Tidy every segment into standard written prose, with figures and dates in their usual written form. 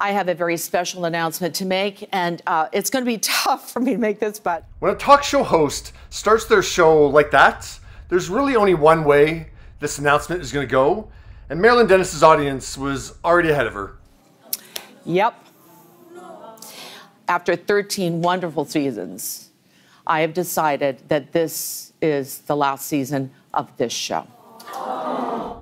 I have a very special announcement to make, and it's going to be tough for me to make this, but... When a talk show host starts their show like that, there's really only one way this announcement is going to go, and Marilyn Denis's audience was already ahead of her. Yep. After 13 wonderful seasons, I have decided that this is the last season of this show.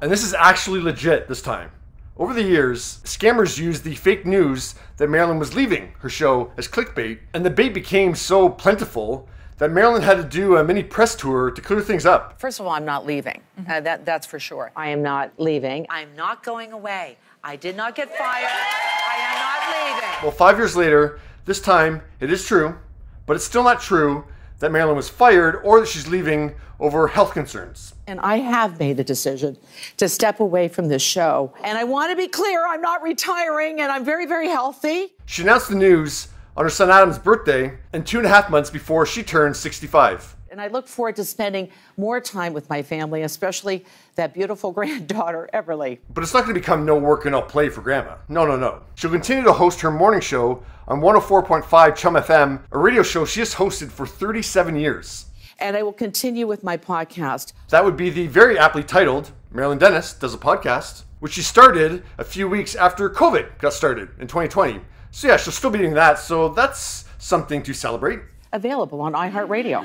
And this is actually legit this time. Over the years, scammers used the fake news that Marilyn was leaving her show as clickbait, and the bait became so plentiful that Marilyn had to do a mini press tour to clear things up. First of all, I'm not leaving. That's for sure. I am not leaving. I'm not going away. I did not get fired. I am not leaving. Well, 5 years later, this time it is true, but it's still not true that Marilyn was fired or that she's leaving over health concerns. And I have made the decision to step away from this show. And I want to be clear, I'm not retiring, and I'm very, very healthy. She announced the news on her son Adam's birthday and 2.5 months before she turned 65. And I look forward to spending more time with my family, especially that beautiful granddaughter, Everly. But it's not going to become no work and no play for Grandma. No, no, no. She'll continue to host her morning show on 104.5 Chum FM, a radio show she has hosted for 37 years. And I will continue with my podcast. That would be the very aptly titled Marilyn Denis Does a Podcast, which she started a few weeks after COVID got started in 2020. So yeah, she'll still be doing that, so that's something to celebrate. Available on iHeartRadio.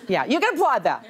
Yeah, you can applaud that.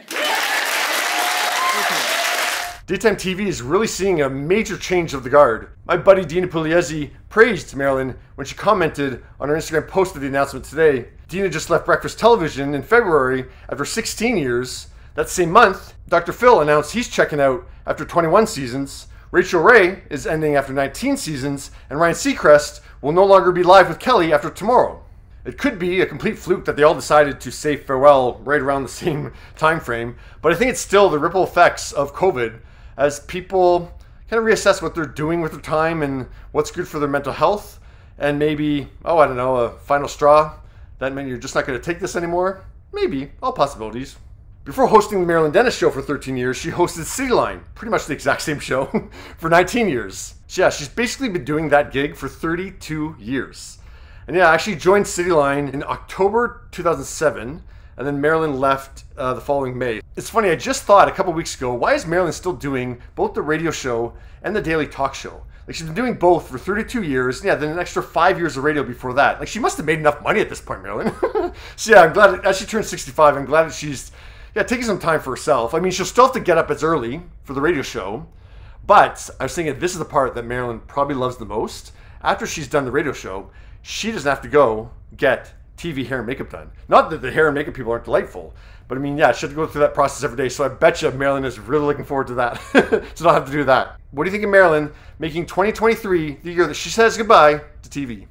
Daytime TV is really seeing a major change of the guard. My buddy Dina Pugliese praised Marilyn when she commented on her Instagram post of the announcement today. Dina just left Breakfast Television in February after 16 years. That same month, Dr. Phil announced he's checking out after 21 seasons. Rachel Ray is ending after 19 seasons, and Ryan Seacrest will no longer be live with Kelly after tomorrow. It could be a complete fluke that they all decided to say farewell right around the same time frame, but I think it's still the ripple effects of COVID as people kind of reassess what they're doing with their time and what's good for their mental health, and maybe, I don't know, a final straw. That meant you're just not going to take this anymore? Maybe, all possibilities. Before hosting the Marilyn Denis Show for 13 years, she hosted Cityline, pretty much the exact same show, for 19 years. So yeah, she's basically been doing that gig for 32 years. And yeah, I actually joined Cityline in October 2007, and then Marilyn left the following May. It's funny, I just thought a couple weeks ago, why is Marilyn still doing both the radio show and the daily talk show? Like, she's been doing both for 32 years, yeah, then an extra 5 years of radio before that. Like, she must have made enough money at this point, Marilyn. So yeah, I'm glad that as she turned 65, I'm glad that she's taking some time for herself. I mean, she'll still have to get up as early for the radio show, but I was thinking this is the part that Marilyn probably loves the most. After she's done the radio show, she doesn't have to go get TV hair and makeup done. Not that the hair and makeup people aren't delightful, but I mean, yeah, she has to go through that process every day, so I bet you Marilyn is really looking forward to that, to not have to do that. What do you think of Marilyn making 2023 the year that she says goodbye to TV?